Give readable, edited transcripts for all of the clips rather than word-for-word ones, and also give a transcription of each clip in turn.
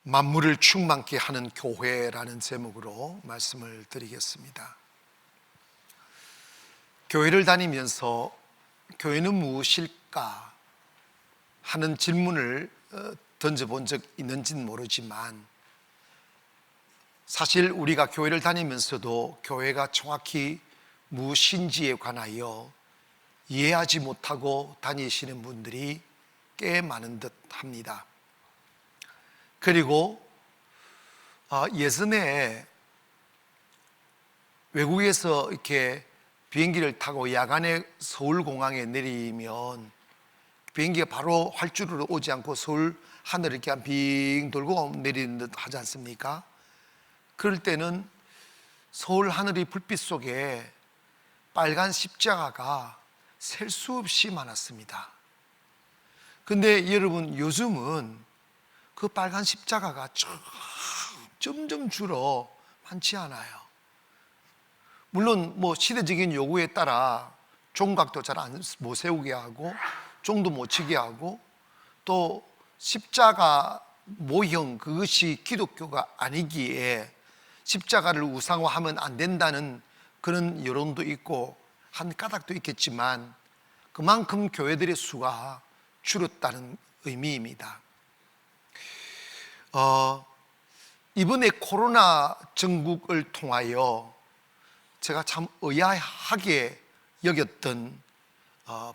만물을 충만케 하는 교회라는 제목으로 말씀을 드리겠습니다. 교회를 다니면서 교회는 무엇일까 하는 질문을 던져본 적 있는지는 모르지만, 사실 우리가 교회를 다니면서도 교회가 정확히 무엇인지에 관하여 이해하지 못하고 다니시는 분들이 꽤 많은 듯 합니다. 그리고 예전에 외국에서 이렇게 비행기를 타고 야간에 서울공항에 내리면 비행기가 바로 활주로로 오지 않고 서울 하늘을 이렇게 빙 돌고 내리는 듯 하지 않습니까? 그럴 때는 서울 하늘이 불빛 속에 빨간 십자가가 셀 수 없이 많았습니다. 근데 여러분, 요즘은 그 빨간 십자가가 점점 줄어 많지 않아요. 물론 시대적인 요구에 따라 종각도 잘 못 세우게 하고 종도 못 치게 하고, 또 십자가 모형 그것이 기독교가 아니기에 십자가를 우상화하면 안 된다는 그런 여론도 있고 한 까닭도 있겠지만, 그만큼 교회들의 수가 줄었다는 의미입니다. 이번에 코로나 전국을 통하여 제가 참 의아하게 여겼던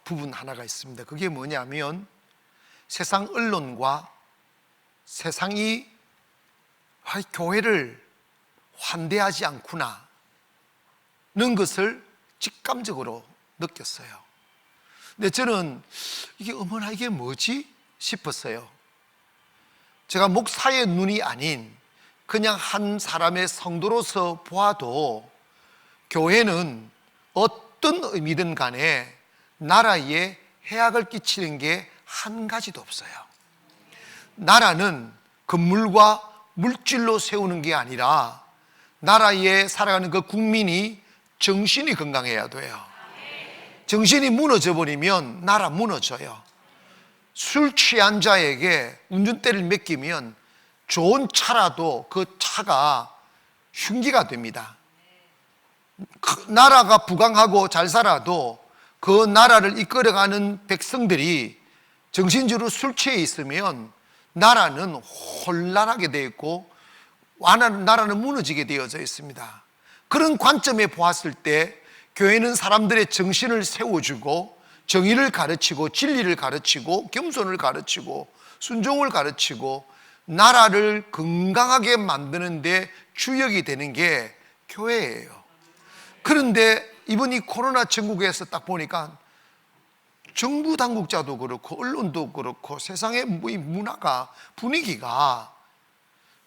부분 하나가 있습니다. 그게 뭐냐면, 세상 언론과 세상이 교회를 환대하지 않구나 는 것을 직감적으로 느꼈어요. 근데 저는 어머나 이게 뭐지 싶었어요. 제가 목사의 눈이 아닌 그냥 한 사람의 성도로서 보아도 교회는 어떤 의미든 간에 나라에 해악을 끼치는 게 한 가지도 없어요. 나라는 건물과 물질로 세우는 게 아니라 나라에 살아가는 그 국민이 정신이 건강해야 돼요. 정신이 무너져 버리면 나라 무너져요. 술 취한 자에게 운전대를 맡기면 좋은 차라도 그 차가 흉기가 됩니다. 나라가 부강하고 잘 살아도 그 나라를 이끌어가는 백성들이 정신적으로 술 취해 있으면 나라는 혼란하게 되어 있고 나라는 무너지게 되어져 있습니다. 그런 관점에 보았을 때 교회는 사람들의 정신을 세워주고 정의를 가르치고 진리를 가르치고 겸손을 가르치고 순종을 가르치고 나라를 건강하게 만드는 데 주역이 되는 게 교회예요. 그런데 이번 이 코로나 전국에서 딱 보니까 정부 당국자도 그렇고 언론도 그렇고 세상의 문화가, 분위기가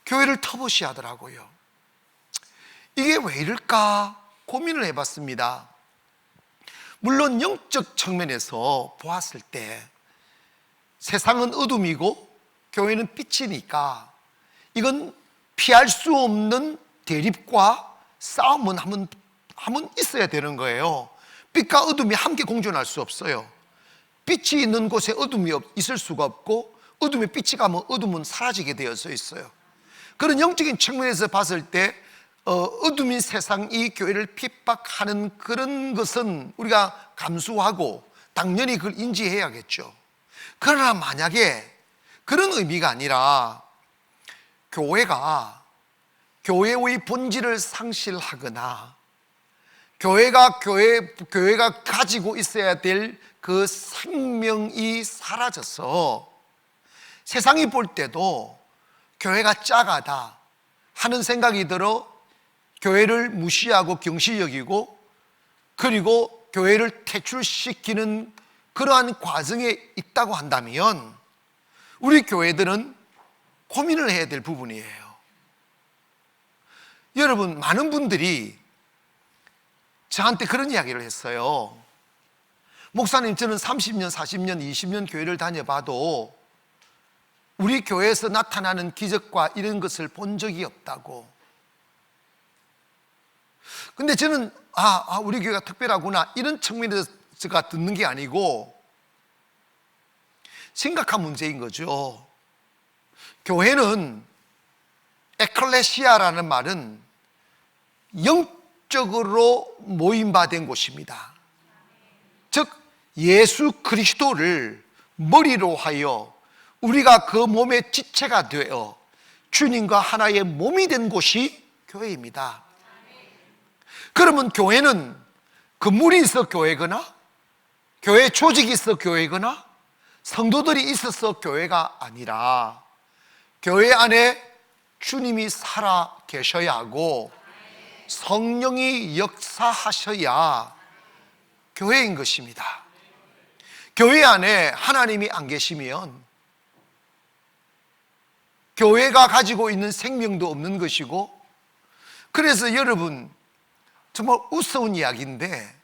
교회를 터부시 하더라고요. 이게 왜 이럴까 고민을 해봤습니다. 물론 영적 측면에서 보았을 때 세상은 어둠이고 교회는 빛이니까 이건 피할 수 없는 대립과 싸움은 한번 있어야 되는 거예요. 빛과 어둠이 함께 공존할 수 없어요. 빛이 있는 곳에 어둠이 있을 수가 없고, 어둠에 빛이 가면 어둠은 사라지게 되어져 있어요. 그런 영적인 측면에서 봤을 때 어둠인 세상이 교회를 핍박하는 그런 것은 우리가 감수하고 당연히 그걸 인지해야겠죠. 그러나 만약에 그런 의미가 아니라 교회가 교회의 본질을 상실하거나 교회가 가지고 있어야 될 그 생명이 사라져서 세상이 볼 때도 교회가 작아다 하는 생각이 들어 교회를 무시하고 경시 여기고, 그리고 교회를 퇴출시키는 그러한 과정에 있다고 한다면 우리 교회들은 고민을 해야 될 부분이에요. 여러분, 많은 분들이 저한테 그런 이야기를 했어요. 목사님, 저는 30년, 40년, 20년 교회를 다녀봐도 우리 교회에서 나타나는 기적과 이런 것을 본 적이 없다고. 근데 저는 우리 교회가 특별하구나 이런 측면에서 제가 듣는 게 아니고 심각한 문제인 거죠. 교회는 에클레시아라는 말은 영적으로 모임받은 곳입니다. 즉 예수 그리스도를 머리로 하여 우리가 그 몸의 지체가 되어 주님과 하나의 몸이 된 곳이 교회입니다. 그러면 교회는 건물이 있어 교회거나 교회 조직이 있어 교회거나 성도들이 있어서 교회가 아니라 교회 안에 주님이 살아 계셔야 하고 성령이 역사하셔야 교회인 것입니다. 교회 안에 하나님이 안 계시면 교회가 가지고 있는 생명도 없는 것이고, 그래서 여러분 정말 우스운 이야기인데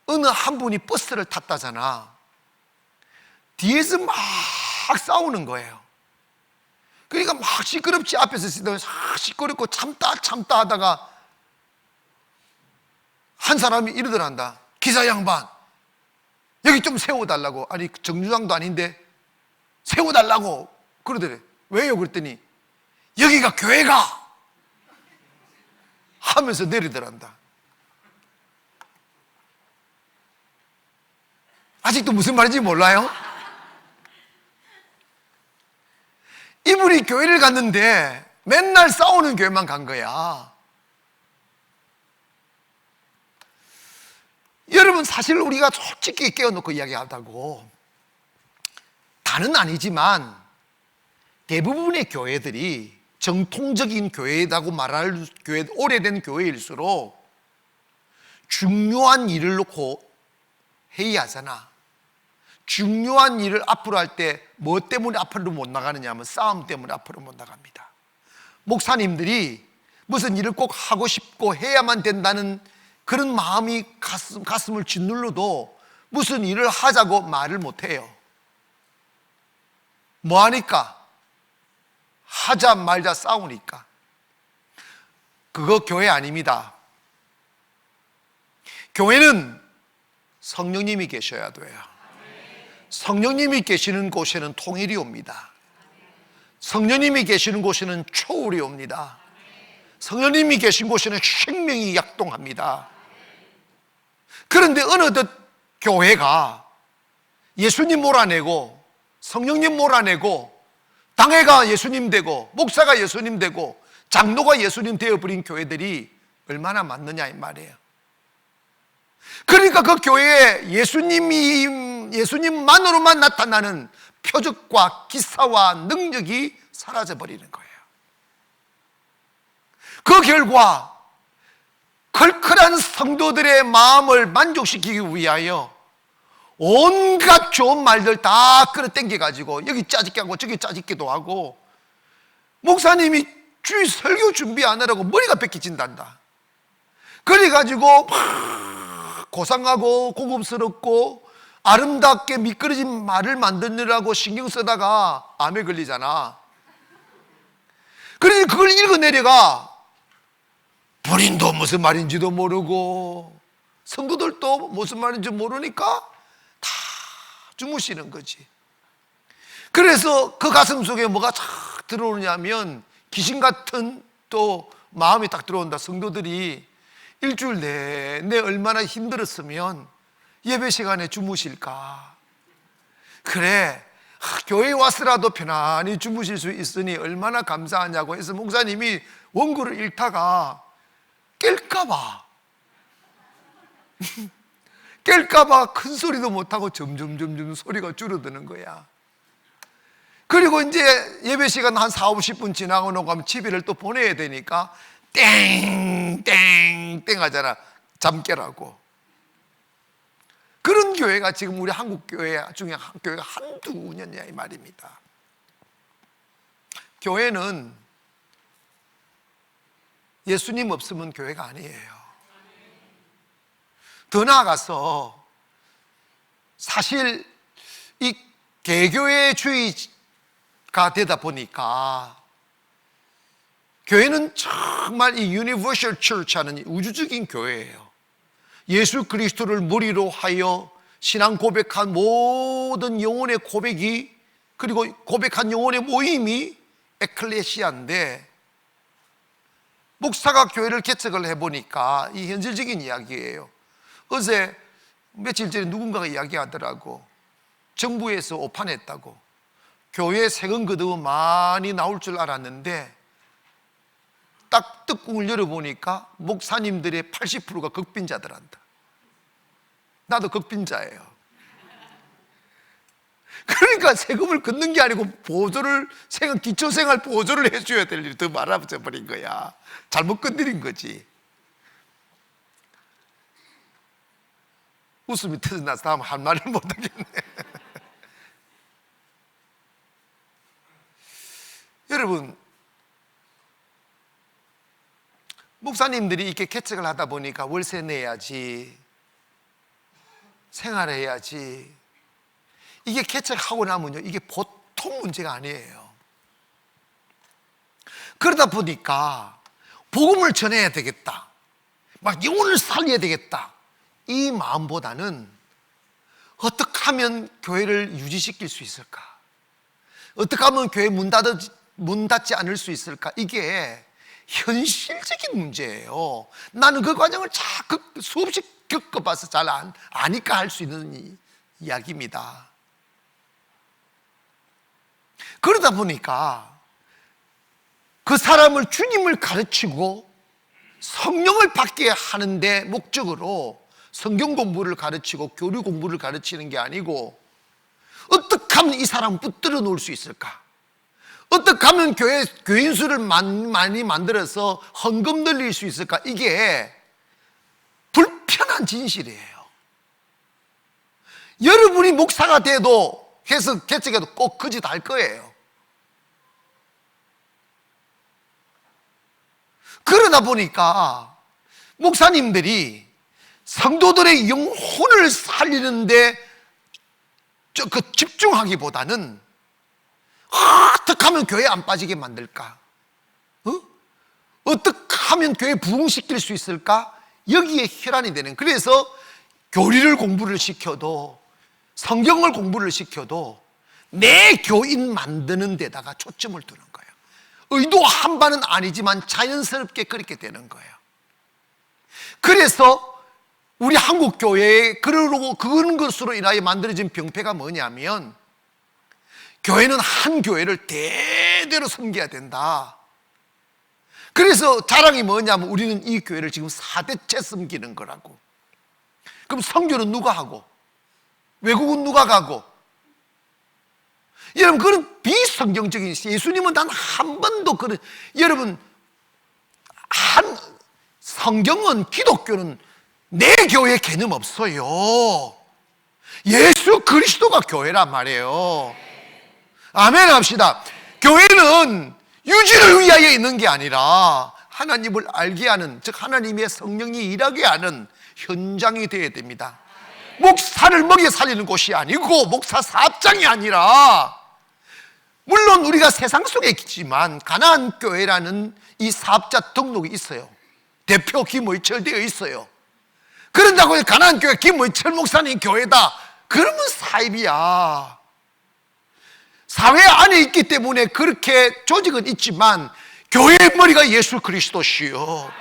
어느 한 분이 버스를 탔다잖아. 뒤에서 막 싸우는 거예요. 그러니까 막 시끄럽지. 앞에서 시끄럽고 참다 하다가 한 사람이 이러더란다. 기사 양반, 여기 좀 세워달라고. 아니 정류장도 아닌데 세워달라고 그러더래. 왜요? 그랬더니 여기가 교회가 하면서 내리더란다. 아직도 무슨 말인지 몰라요? 이분이 교회를 갔는데 맨날 싸우는 교회만 간 거야. 여러분, 사실 우리가 솔직히 깨어놓고 이야기하다고, 다는 아니지만 대부분의 교회들이 정통적인 교회라고 말할 교회, 오래된 교회일수록 중요한 일을 놓고 회의하잖아. 중요한 일을 앞으로 할 때 뭐 때문에 앞으로 못 나가느냐 하면 싸움 때문에 앞으로 못 나갑니다. 목사님들이 무슨 일을 꼭 하고 싶고 해야만 된다는 그런 마음이 가슴을 짓눌러도 무슨 일을 하자고 말을 못해요. 뭐 하니까? 하자 말자 싸우니까. 그거 교회 아닙니다. 교회는 성령님이 계셔야 돼요. 성령님이 계시는 곳에는 통일이 옵니다. 성령님이 계시는 곳에는 초월이 옵니다. 성령님이 계신 곳에는 생명이 약동합니다. 그런데 어느덧 교회가 예수님 몰아내고 성령님 몰아내고 당회가 예수님 되고 목사가 예수님 되고 장로가 예수님 되어버린 교회들이 얼마나 많느냐 이 말이에요. 그러니까 그 교회에 예수님만으로만 나타나는 표적과 기사와 능력이 사라져버리는 거예요. 그 결과 걸컬한 성도들의 마음을 만족시키기 위하여 온갖 좋은 말들 다 끌어당겨가지고 여기 짜집게 하고 저기 짜집기도 하고, 목사님이 주일 설교 준비하느라고 머리가 뺏기진단다. 그래가지고 막 고상하고 고급스럽고 아름답게 미끄러진 말을 만드느라고 신경 쓰다가 암에 걸리잖아. 그래서 그걸 읽어내려가 본인도 무슨 말인지도 모르고 성도들도 무슨 말인지 모르니까 다 주무시는 거지. 그래서 그 가슴 속에 뭐가 쫙 들어오냐면 귀신 같은 또 마음이 딱 들어온다. 성도들이 일주일 내내 얼마나 힘들었으면 예배 시간에 주무실까. 그래, 교회에 왔으라도 편안히 주무실 수 있으니 얼마나 감사하냐고 해서 목사님이 원고를 읽다가 깰까봐 큰 소리도 못하고 점점 소리가 줄어드는 거야. 그리고 이제 예배 시간 한 4, 50분 지나고 나면 집에를 또 보내야 되니까 땡땡땡 하잖아. 잠 깨라고. 그런 교회가 지금 우리 한국 교회 중에 교회가 한두 년이야 이 말입니다. 교회는 예수님 없으면 교회가 아니에요. 더 나아가서 사실 이 개교회주의가 되다 보니까 교회는 정말 이 유니버셜 처치하는 우주적인 교회예요. 예수 그리스도를 머리로 하여 신앙 고백한 모든 영혼의 고백이, 그리고 고백한 영혼의 모임이 에클레시아인데, 목사가 교회를 개척을 해보니까 이 현실적인 이야기예요. 어제 며칠 전에 누군가가 이야기하더라고. 정부에서 오판했다고. 교회 세금 거두면 많이 나올 줄 알았는데 딱 뚜껑을 열어보니까 목사님들의 80%가 극빈자들한다. 나도 극빈자예요. 그러니까 세금을 걷는 게 아니고 보조를, 기초생활 보조를 해줘야 될 일이 더 많아져 버린 거야. 잘못 건드린 거지. 웃음이 터져나서 다음 한 말을 못 하겠네. 여러분, 목사님들이 이렇게 개척을 하다 보니까 월세 내야지, 생활해야지, 이게 개척하고 나면요, 이게 보통 문제가 아니에요. 그러다 보니까 복음을 전해야 되겠다, 막 영혼을 살려야 되겠다, 이 마음보다는 어떻게 하면 교회를 유지시킬 수 있을까, 어떻게 하면 교회 문 닫지 않을 수 있을까, 이게 현실적인 문제예요. 나는 그 과정을 수없이 겪어봐서 잘 아니까 할 수 있는 이야기입니다. 그러다 보니까 그 사람을 주님을 가르치고 성령을 받게 하는데 목적으로 성경 공부를 가르치고 교리 공부를 가르치는 게 아니고, 어떻게 하면 이 사람을 붙들어 놓을 수 있을까, 어떻게 하면 교인 수를 많이 만들어서 헌금 늘릴 수 있을까, 이게 불편한 진실이에요. 여러분이 목사가 돼도 해서 개척해도 꼭 그 짓 할 거예요. 그러다 보니까 목사님들이 성도들의 영혼을 살리는데 집중하기보다는 어떻게 하면 교회 안 빠지게 만들까, 어떻게 하면 교회 부흥시킬 수 있을까, 여기에 혈안이 되는. 그래서 교리를 공부를 시켜도, 성경을 공부를 시켜도 내 교인 만드는 데다가 초점을 두는 거예요. 의도한 바는 아니지만 자연스럽게 그렇게 되는 거예요. 그래서 우리 한국 교회에 그런 것으로 인하여 만들어진 병폐가 뭐냐면, 교회는 한 교회를 대대로 섬겨야 된다. 그래서 자랑이 뭐냐면 우리는 이 교회를 지금 4대째 섬기는 거라고. 그럼 선교는 누가 하고, 외국은 누가 가고? 여러분, 그런 비성경적인, 예수님은 단 한 번도 여러분, 성경은, 기독교는 내 교회 개념 없어요. 예수 그리스도가 교회란 말이에요. 아멘 합시다. 교회는 유지를 위하여 있는 게 아니라 하나님을 알게 하는, 즉 하나님의 성령이 일하게 하는 현장이 되어야 됩니다. 목사를 먹여 살리는 곳이 아니고 목사 사업장이 아니라, 물론 우리가 세상 속에 있지만 가나안 교회라는 이 사업자 등록이 있어요. 대표 김의철 되어 있어요. 그런다고 가나안 교회 김의철 목사님 교회다, 그러면 사입이야. 사회 안에 있기 때문에 그렇게 조직은 있지만 교회의 머리가 예수 그리스도시요,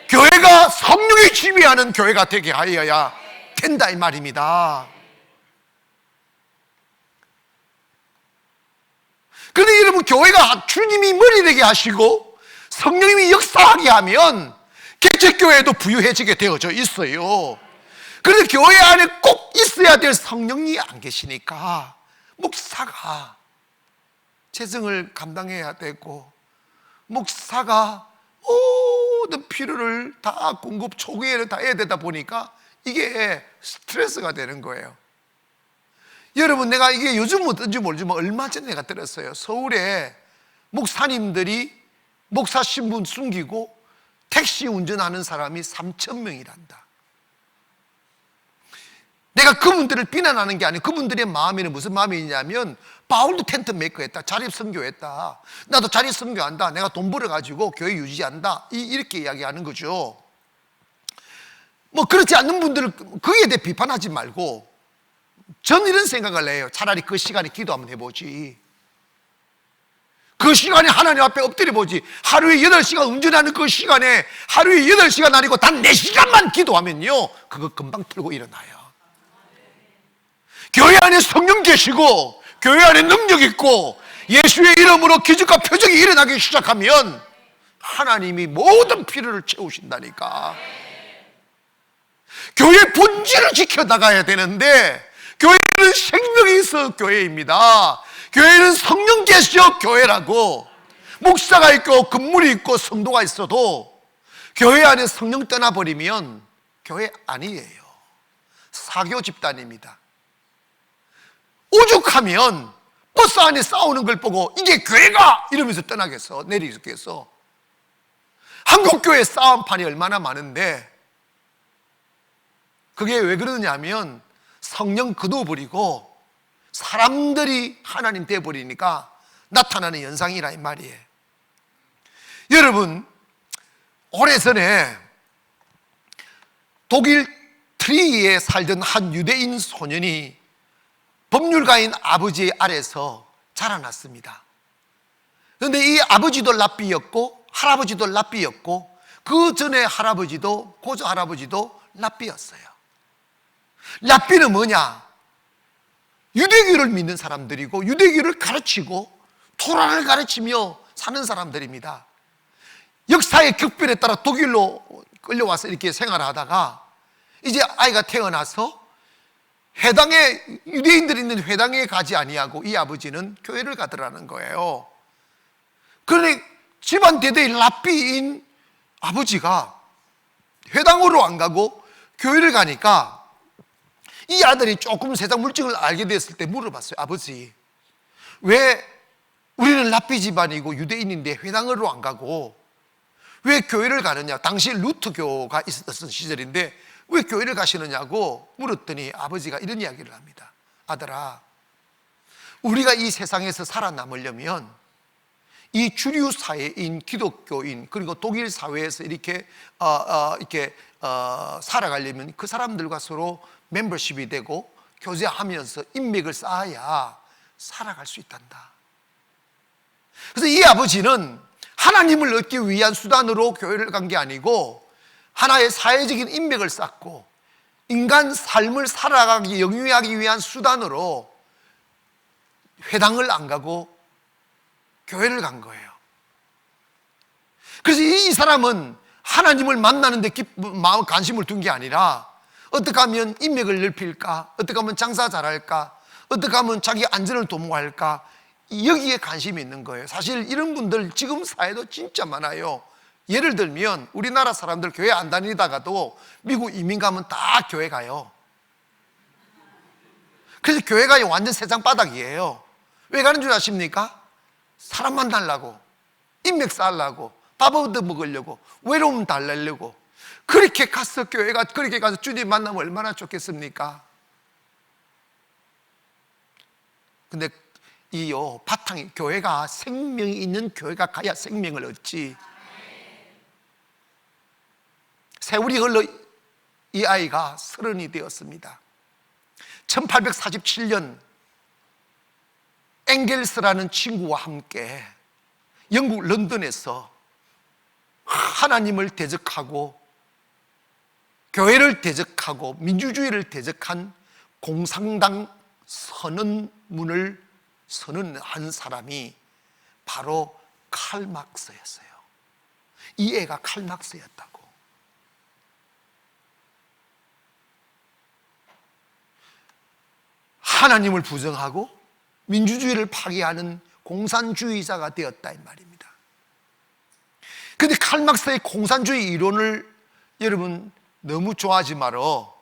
교회가 성령이 지휘하는 교회가 되게 하여야 된다, 이 말입니다. 그런데 여러분, 교회가 주님이 머리 되게 하시고 성령님이 역사하게 하면 개척교회도 부유해지게 되어져 있어요. 그런데 교회 안에 꼭 있어야 될 성령이 안 계시니까 목사가 재정을 감당해야 되고, 목사가 모든 필요를 다 공급 초기에는 다 해야 되다 보니까 이게 스트레스가 되는 거예요. 여러분, 내가 이게 요즘은 어떤지 모르지만 얼마 전에 내가 들었어요. 서울에 목사님들이 목사 신분 숨기고 택시 운전하는 사람이 3,000명이란다. 내가 그분들을 비난하는 게 아니고 그분들의 마음에는 무슨 마음이 있냐면, 바울도 텐트 메이커했다, 자립 선교했다, 나도 자립 선교한다, 내가 돈 벌어가지고 교회 유지한다, 이렇게 이야기하는 거죠. 뭐 그렇지 않는 분들을 거기에 대해 비판하지 말고, 저는 이런 생각을 해요. 차라리 그 시간에 기도 한번 해보지. 그 그 시간에 하나님 앞에 엎드려 보지. 하루에 8시간 운전하는 그 시간에 하루에 8시간 아니고 단 4시간만 기도하면요, 그거 금방 틀고 일어나요. 교회 안에 성령 계시고 교회 안에 능력 있고 예수의 이름으로 기적과 표적이 일어나기 시작하면 하나님이 모든 필요를 채우신다니까. 교회 본질을 지켜나가야 되는데, 교회는 생명이 있어 교회입니다. 교회는 성령 계시어 교회라고. 목사가 있고 건물이 있고 성도가 있어도 교회 안에 성령 떠나버리면 교회 아니에요. 사교 집단입니다. 오죽하면 버스 안에 싸우는 걸 보고 이게 교회가 이러면서 떠나겠어? 내리겠어? 한국교회 싸움판이 얼마나 많은데, 그게 왜 그러냐면 성령 거둬버리고 사람들이 하나님 돼버리니까 나타나는 현상이라 이 말이에요. 여러분, 오래전에 독일 트리에 살던 한 유대인 소년이 법률가인 아버지의 아래서 자라났습니다. 그런데 이 아버지도 랍비였고 할아버지도 랍비였고 그 전에 할아버지도 고조 할아버지도 랍비였어요. 랍비는 뭐냐? 유대교를 믿는 사람들이고 유대교를 가르치고 토라를 가르치며 사는 사람들입니다. 역사의 격변에 따라 독일로 끌려와서 이렇게 생활하다가 이제 아이가 태어나서 회당에, 유대인들이 있는 회당에 가지 아니하고 이 아버지는 교회를 가더라는 거예요. 그러니 집안 대대의 랍비인 아버지가 회당으로 안 가고 교회를 가니까 이 아들이 조금 세상 물정을 알게 됐을 때 물어봤어요. 아버지, 왜 우리는 랍비 집안이고 유대인인데 회당으로 안 가고 왜 교회를 가느냐? 당시 루트교가 있었던 시절인데 왜 교회를 가시느냐고 물었더니 아버지가 이런 이야기를 합니다. 아들아, 우리가 이 세상에서 살아남으려면 이 주류 사회인 기독교인 그리고 독일 사회에서 이렇게 살아가려면 그 사람들과 서로 멤버십이 되고 교제하면서 인맥을 쌓아야 살아갈 수 있단다. 그래서 이 아버지는 하나님을 얻기 위한 수단으로 교회를 간 게 아니고 하나의 사회적인 인맥을 쌓고 인간 삶을 살아가기, 영위하기 위한 수단으로 회당을 안 가고 교회를 간 거예요. 그래서 이 사람은 하나님을 만나는 데 마음 관심을 둔 게 아니라 어떻게 하면 인맥을 넓힐까? 어떻게 하면 장사 잘할까? 어떻게 하면 자기 안전을 도모할까? 여기에 관심이 있는 거예요. 사실 이런 분들 지금 사회도 진짜 많아요. 예를 들면 우리나라 사람들 교회 안 다니다가도 미국 이민 가면 다 교회 가요. 그래서 교회가 완전 세상 바닥이에요. 왜 가는 줄 아십니까? 사람 만나려고, 인맥 쌓으려고, 밥 얻어 먹으려고, 외로움 달래려고. 그렇게 가서 그렇게 가서 주님 만나면 얼마나 좋겠습니까? 근데 바탕이 교회가 생명이 있는 교회가 가야 생명을 얻지. 세월이 흘러 이 아이가 30이 되었습니다. 1847년 엥겔스라는 친구와 함께 영국 런던에서 하나님을 대적하고 교회를 대적하고 민주주의를 대적한 공산당 선언문을 선언한 사람이 바로 칼 막스였어요. 이 애가 칼 막스였다고. 하나님을 부정하고 민주주의를 파괴하는 공산주의자가 되었다 이 말입니다. 그런데 칼 막스의 공산주의 이론을 여러분 너무 좋아하지 말어.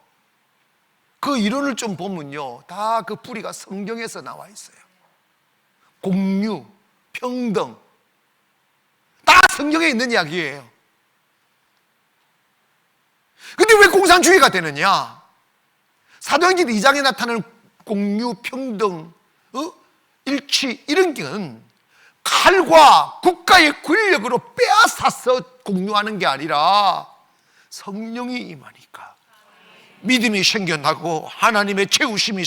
그 이론을 좀 보면요, 다 그 뿌리가 성경에서 나와 있어요. 공유, 평등, 다 성경에 있는 이야기예요. 근데 왜 공산주의가 되느냐? 사도행전 2장에 나타나는 공유, 평등, 일치 이런 건 칼과 국가의 권력으로 빼앗아서 공유하는 게 아니라 성령이 임하니까 믿음이 생겨나고 하나님의 채우심이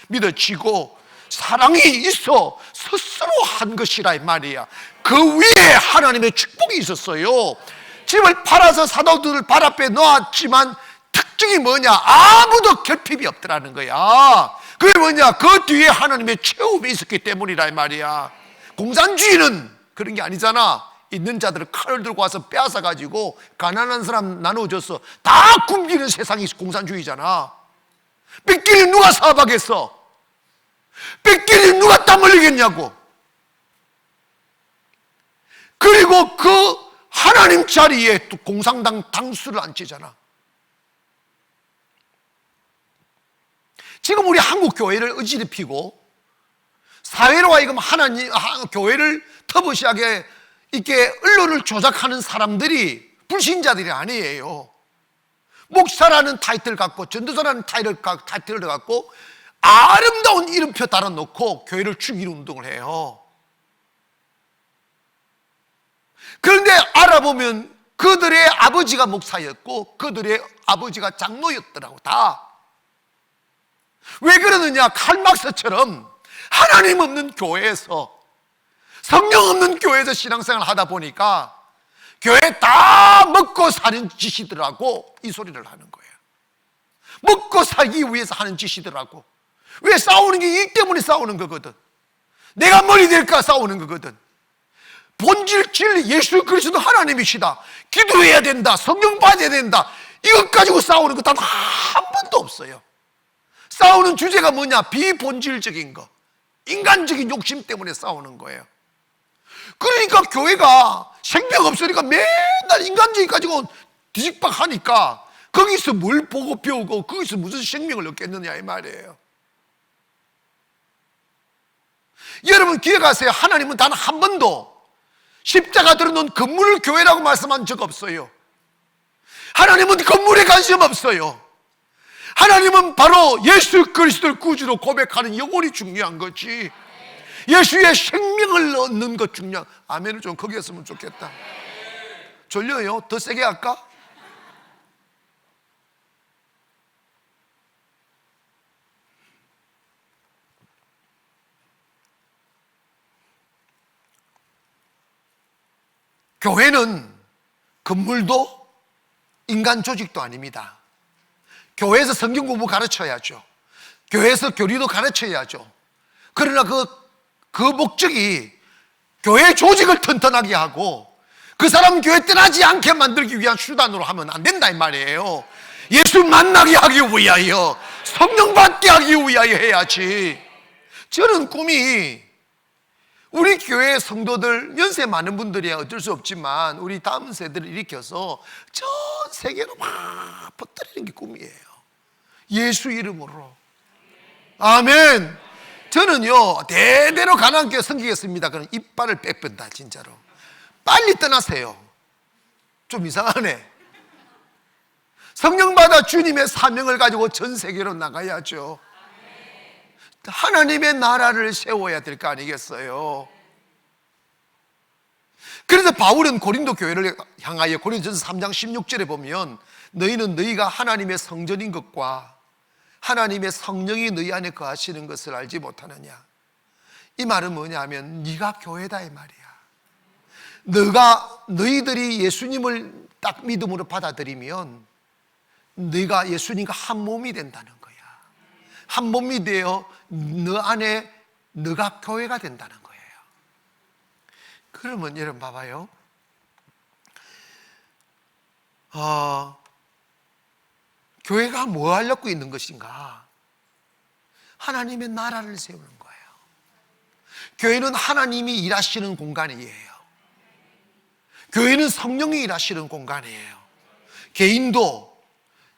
믿어지고 사랑이 있어 스스로 한 것이라 이 말이야. 그 위에 하나님의 축복이 있었어요. 집을 팔아서 사도들을 발 앞에 놓았지만 특징이 뭐냐? 아무도 결핍이 없더라는 거야. 그게 뭐냐? 그 뒤에 하나님의 채움이 있었기 때문이라 이 말이야. 공산주의는 그런 게 아니잖아. 있는 자들을 칼을 들고 와서 빼앗아 가지고 가난한 사람 나눠줘서 다 굶기는 세상이 공산주의잖아. 뺏기는 누가 사업하겠어? 뺏기는 누가 땀 흘리겠냐고. 그리고 그 하나님 자리에 또 공산당 당수를 앉히잖아. 지금 우리 한국 교회를 어지럽히고 사회로 하여금 하나님 교회를 터부시하게 이렇게 언론을 조작하는 사람들이 불신자들이 아니에요. 목사라는 타이틀 갖고 전도사라는 타이틀을 갖고 아름다운 이름표 달아놓고 교회를 죽이는 운동을 해요. 그런데 알아보면 그들의 아버지가 목사였고 그들의 아버지가 장로였더라고. 다. 왜 그러느냐? 칼막스처럼 하나님 없는 교회에서, 성령 없는 교회에서 신앙생활을 하다 보니까 교회 다 먹고 사는 짓이더라고. 이 소리를 하는 거예요. 먹고 살기 위해서 하는 짓이더라고. 왜 싸우는 게 이 때문에 싸우는 거거든. 내가 머리 될까 싸우는 거거든. 본질 진리 예수 그리스도 하나님이시다, 기도해야 된다, 성령 받아야 된다, 이것 가지고 싸우는 거 단 한 번도 없어요. 싸우는 주제가 뭐냐? 비본질적인 거, 인간적인 욕심 때문에 싸우는 거예요. 그러니까 교회가 생명 없으니까 맨날 인간적인 가지고 뒤집박하니까 거기서 뭘 보고 배우고 거기서 무슨 생명을 얻겠느냐 이 말이에요. 여러분 기억하세요. 하나님은 단 한 번도 십자가 들어놓은 건물을 교회라고 말씀한 적 없어요. 하나님은 건물에 관심 없어요. 하나님은 바로 예수 그리스도를 구주로 고백하는 영혼이 중요한 거지. 예수의 생명을 얻는 것 중요한. 아멘을 좀 크게 했으면 좋겠다. 졸려요? 더 세게 할까? 교회는 건물도 인간 조직도 아닙니다. 교회에서 성경 공부 가르쳐야죠. 교회에서 교리도 가르쳐야죠. 그러나 그 목적이 교회 조직을 튼튼하게 하고 그 사람 교회 떠나지 않게 만들기 위한 수단으로 하면 안 된다 이 말이에요. 예수 만나게 하기 위하여, 성령 받게 하기 위하여 해야지. 저는 꿈이 우리 교회 성도들, 연세 많은 분들이야 어쩔 수 없지만 우리 다음 세대를 일으켜서 전 세계로 막 퍼뜨리는 게 꿈이에요. 예수 이름으로. 아멘. 저는요 대대로 가난하게 섬기겠습니다. 그럼 이빨을 빽뺀다 진짜로. 빨리 떠나세요. 좀 이상하네. 성령 받아 주님의 사명을 가지고 전 세계로 나가야죠. 하나님의 나라를 세워야 될 거 아니겠어요? 그래서 바울은 고린도 교회를 향하여 고린도전서 3장 16절에 보면 너희는 너희가 하나님의 성전인 것과 하나님의 성령이 너희 안에 거하시는 것을 알지 못하느냐. 이 말은 뭐냐 하면 네가 교회다 이 말이야. 너희들이 예수님을 딱 믿음으로 받아들이면 너희가 예수님과 한 몸이 된다는 거야. 한 몸이 되어 너 안에 너가 교회가 된다는 거예요. 그러면 여러분 봐봐요. 교회가 뭐 하려고 있는 것인가? 하나님의 나라를 세우는 거예요. 교회는 하나님이 일하시는 공간이에요. 교회는 성령이 일하시는 공간이에요. 개인도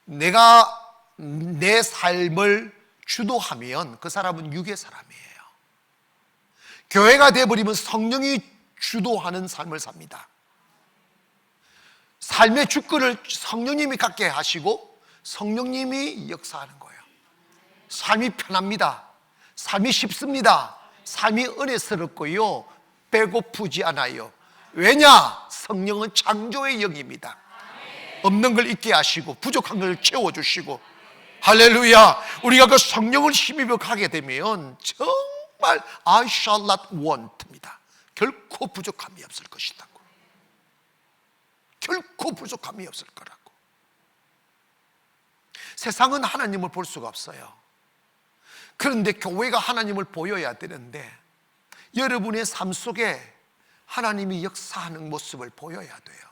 내가 내 삶을 주도하면 그 사람은 육의 사람이에요. 교회가 되어버리면 성령이 주도하는 삶을 삽니다. 삶의 주권을 성령님이 갖게 하시고 성령님이 역사하는 거예요. 삶이 편합니다. 삶이 쉽습니다. 삶이 은혜스럽고요, 배고프지 않아요. 왜냐? 성령은 창조의 영입니다. 없는 걸 있게 하시고 부족한 걸 채워주시고. 할렐루야. 우리가 그 성령을 힘입어 가게 되면 정말 I shall not want입니다. 결코 부족함이 없을 것이라고. 결코 부족함이 없을 거라고. 세상은 하나님을 볼 수가 없어요. 그런데 교회가 하나님을 보여야 되는데 여러분의 삶 속에 하나님이 역사하는 모습을 보여야 돼요.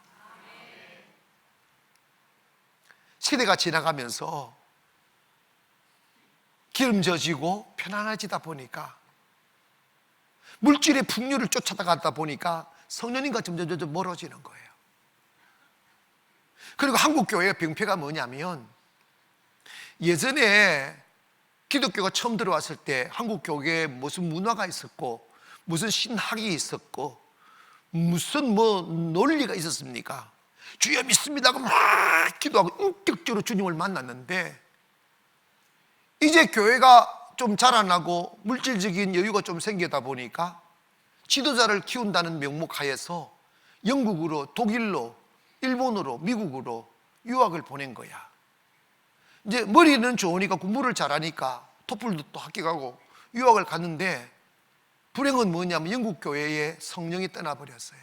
시대가 지나가면서 기름져지고 편안해지다 보니까 물질의 풍요를 쫓아가다 보니까 성령님과 점점 멀어지는 거예요. 그리고 한국 교회의 병폐가 뭐냐면 예전에 기독교가 처음 들어왔을 때 한국 교회에 무슨 문화가 있었고 무슨 신학이 있었고 무슨 논리가 있었습니까? 주여 믿습니다 하고 막 기도하고 인격적으로 주님을 만났는데 이제 교회가 좀 자라나고 물질적인 여유가 좀 생기다 보니까 지도자를 키운다는 명목 하에서 영국으로, 독일로, 일본으로, 미국으로 유학을 보낸 거야. 이제 머리는 좋으니까 공부를 잘하니까 토플도 또 합격하고 유학을 갔는데 불행은 뭐냐면 영국 교회에 성령이 떠나버렸어요.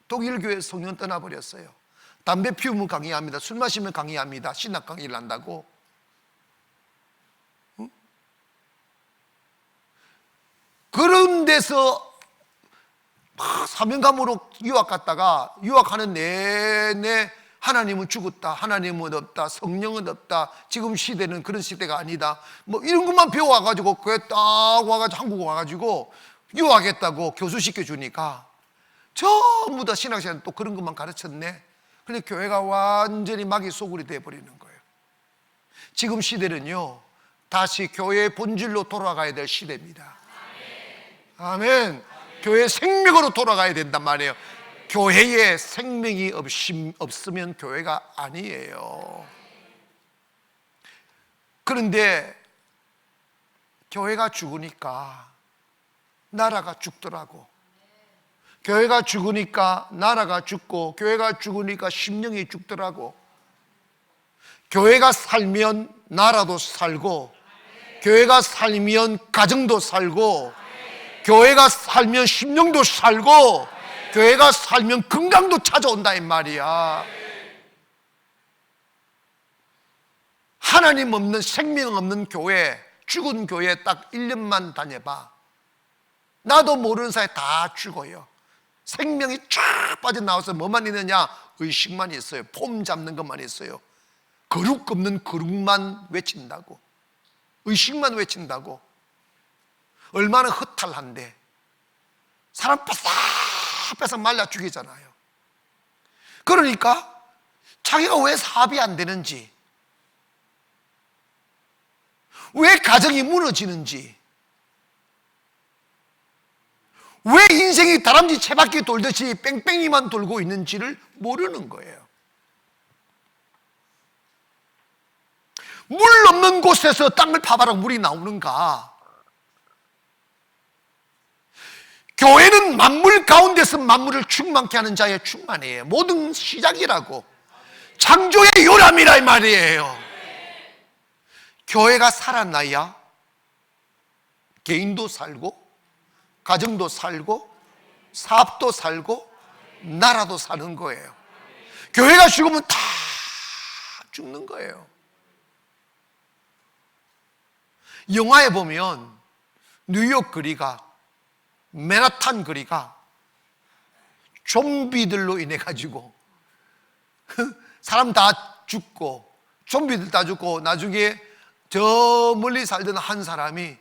독일 교회 성령 떠나버렸어요. 담배 피우면 강의합니다. 술 마시면 강의합니다. 신학 강의를 한다고. 응? 그런 데서 사명감으로 유학 갔다가 유학하는 내내 하나님은 죽었다, 하나님은 없다, 성령은 없다, 지금 시대는 그런 시대가 아니다, 뭐 이런 것만 배워와가지고 교회 딱 와가지고 한국 와가지고 유학했다고 교수시켜 주니까 전부 다 신학생은 또 그런 것만 가르쳤네. 근데 교회가 완전히 마귀 소굴이 되어버리는 거예요. 지금 시대는요 다시 교회의 본질로 돌아가야 될 시대입니다. 아멘. 교회의 생명으로 돌아가야 된단 말이에요. 교회에 생명이 없으면 교회가 아니에요. 그런데 교회가 죽으니까 나라가 죽더라고. 교회가 죽으니까 나라가 죽고 교회가 죽으니까 심령이 죽더라고. 교회가 살면 나라도 살고 교회가 살면 가정도 살고 교회가 살면 심령도 살고 교회가 살면 건강도 찾아온다 이 말이야. 하나님 없는 생명 없는 교회, 죽은 교회 딱 1년만 다녀봐. 나도 모르는 사이에 다 죽어요. 생명이 쫙 빠져나와서 뭐만 있느냐? 의식만 있어요. 폼 잡는 것만 있어요. 거룩 없는 거룩만 외친다고. 의식만 외친다고. 얼마나 허탈한데 사람 바싹바싹 말라 죽이잖아요. 그러니까 자기가 왜 사업이 안 되는지, 왜 가정이 무너지는지, 왜 인생이 다람쥐 채바퀴 돌듯이 뺑뺑이만 돌고 있는지를 모르는 거예요. 물 없는 곳에서 땅을 파봐라 물이 나오는가? 교회는 만물 가운데서 만물을 충만케 하는 자의 충만이에요. 모든 시작이라고. 창조의 요람이라 이 말이에요. 교회가 살아나야 개인도 살고 가정도 살고 사업도 살고 나라도 사는 거예요. 교회가 죽으면 다 죽는 거예요. 영화에 보면 뉴욕 거리가, 맨하탄 거리가 좀비들로 인해 가지고 사람 다 죽고 좀비들 다 죽고 나중에 저 멀리 살던 한 사람이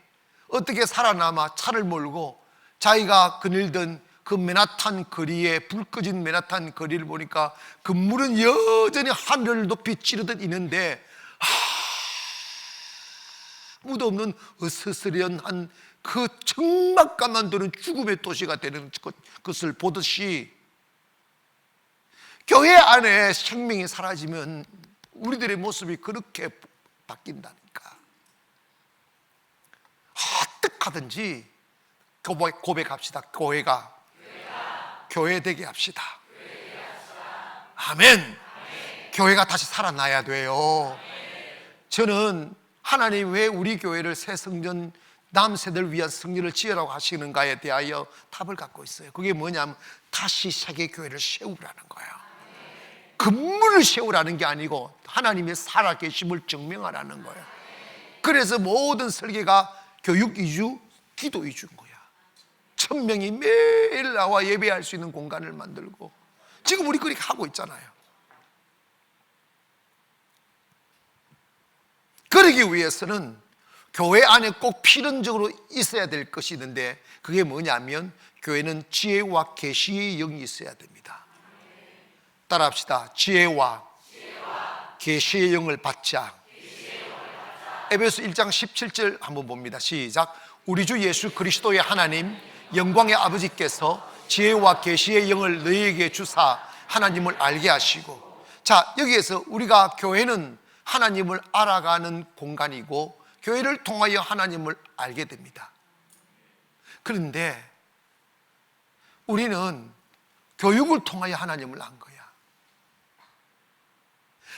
어떻게 살아남아 차를 몰고 자기가 거닐던 그 맨하탄 거리에, 불 꺼진 맨하탄 거리를 보니까 건물은 여전히 하늘을 높이 찌르듯 있는데 아무도 없는 어스스레한 그 적막감만 드는 죽음의 도시가 되는 것을 보듯이 교회 안에 생명이 사라지면 우리들의 모습이 그렇게 바뀐다니까. 어떡하든지 고백합시다. 교회 되게 합시다. 아멘. 교회가 다시 살아나야 돼요. 저는 하나님 왜 우리 교회를 새 성전 다음 세대를 위한 승리를 지으라고 하시는가에 대하여 답을 갖고 있어요. 그게 뭐냐면 다시 세계 교회를 세우라는 거예요. 건물을 세우라는 게 아니고 하나님의 살아계심을 증명하라는 거예요. 그래서 모든 설계가 교육 위주, 기도 위주인 거야. 1000명이 매일 나와 예배할 수 있는 공간을 만들고, 지금 우리 그렇게 하고 있잖아요. 그러기 위해서는 교회 안에 꼭 필연적으로 있어야 될 것이 있는데, 그게 뭐냐면 교회는 지혜와 계시의 영이 있어야 됩니다. 따라합시다. 지혜와 계시의 영을 받자. 에베소 1장 17절 한번 봅니다. 시작. 우리 주 예수 그리스도의 하나님 영광의 아버지께서 지혜와 계시의 영을 너희에게 주사 하나님을 알게 하시고. 자, 여기에서 우리가 교회는 하나님을 알아가는 공간이고 교회를 통하여 하나님을 알게 됩니다. 그런데 우리는 교육을 통하여 하나님을 안 거야.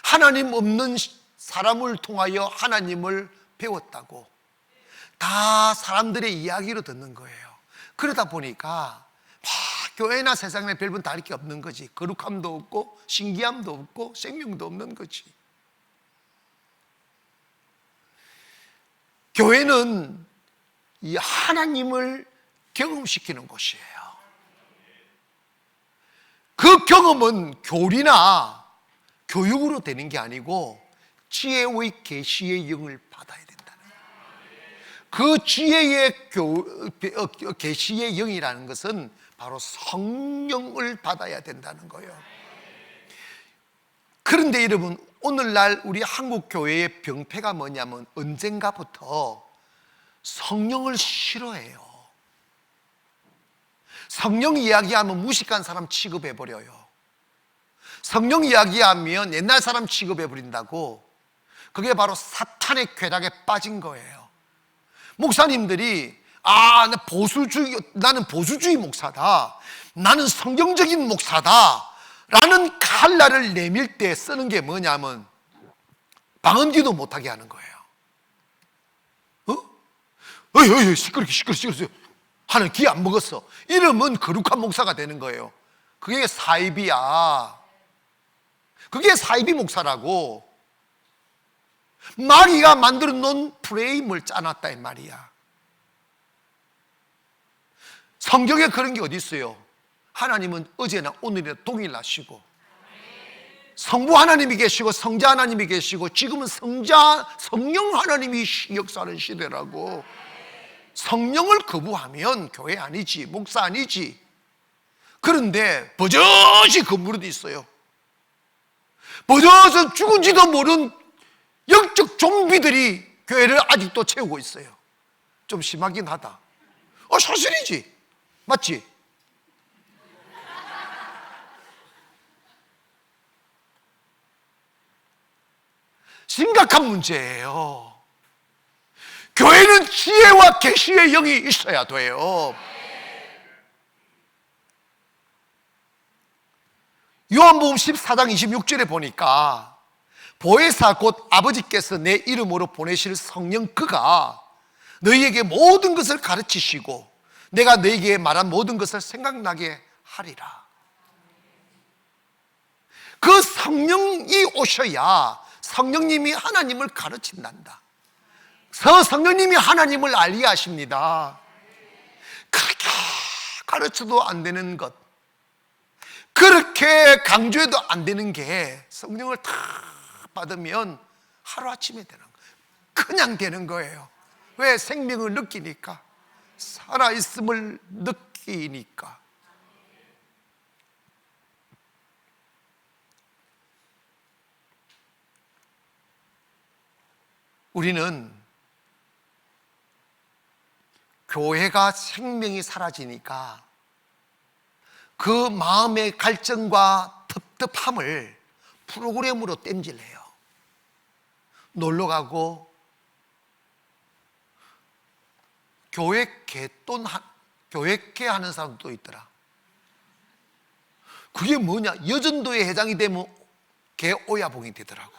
하나님 없는 사람을 통하여 하나님을 배웠다고. 다 사람들의 이야기로 듣는 거예요. 그러다 보니까 교회나 세상에 별분 다를 게 없는 거지. 거룩함도 없고 신기함도 없고 생명도 없는 거지. 교회는 이 하나님을 경험시키는 곳이에요. 그 경험은 교리나 교육으로 되는 게 아니고 지혜의 계시의 영을 받아야 된다는 거예요. 그 지혜의 계시의 영이라는 것은 바로 성령을 받아야 된다는 거예요. 그런데 여러분, 오늘날 우리 한국 교회의 병폐가 뭐냐면 언젠가부터 성령을 싫어해요. 성령 이야기하면 무식한 사람 취급해버려요. 성령 이야기하면 옛날 사람 취급해버린다고. 그게 바로 사탄의 쾌락에 빠진 거예요. 목사님들이 나는 보수주의 목사다, 나는 성경적인 목사다 라는 칼날을 내밀 때 쓰는 게 뭐냐면 방언기도 못하게 하는 거예요. 시끄럽게 하는 귀 안 먹었어. 이러면 거룩한 목사가 되는 거예요. 그게 사이비야. 그게 사이비 목사라고. 마귀가 만들어 놓은 프레임을 짜놨다 이 말이야. 성경에 그런 게 어디 있어요? 하나님은 어제나 오늘이나 동일하시고, 성부 하나님이 계시고 성자 하나님이 계시고, 지금은 성령 하나님이 역사하는 시대라고. 성령을 거부하면 교회 아니지, 목사 아니지. 그런데 버젓이 건물에도 있어요. 버젓은 죽은지도 모르는 영적 좀비들이 교회를 아직도 채우고 있어요. 좀 심하긴 하다. 사실이지. 맞지? 심각한 문제예요. 교회는 지혜와 계시의 영이 있어야 돼요. 요한복음 14장 26절에 보니까 보혜사 곧 아버지께서 내 이름으로 보내실 성령 그가 너희에게 모든 것을 가르치시고 내가 너희에게 말한 모든 것을 생각나게 하리라. 그 성령이 오셔야 성령님이 하나님을 가르친단다. 성령님이 하나님을 알게 하십니다. 그렇게 가르쳐도 안 되는 것, 그렇게 강조해도 안 되는 게 성령을 다 받으면 하루아침에 되는 거예요. 그냥 되는 거예요. 왜? 생명을 느끼니까, 살아있음을 느끼니까. 우리는 교회가 생명이 사라지니까 그 마음의 갈증과 텁텁함을 프로그램으로 땜질해요. 놀러가고, 교회계 하는 사람도 있더라. 그게 뭐냐? 여전도의 회장이 되면 개 오야봉이 되더라고.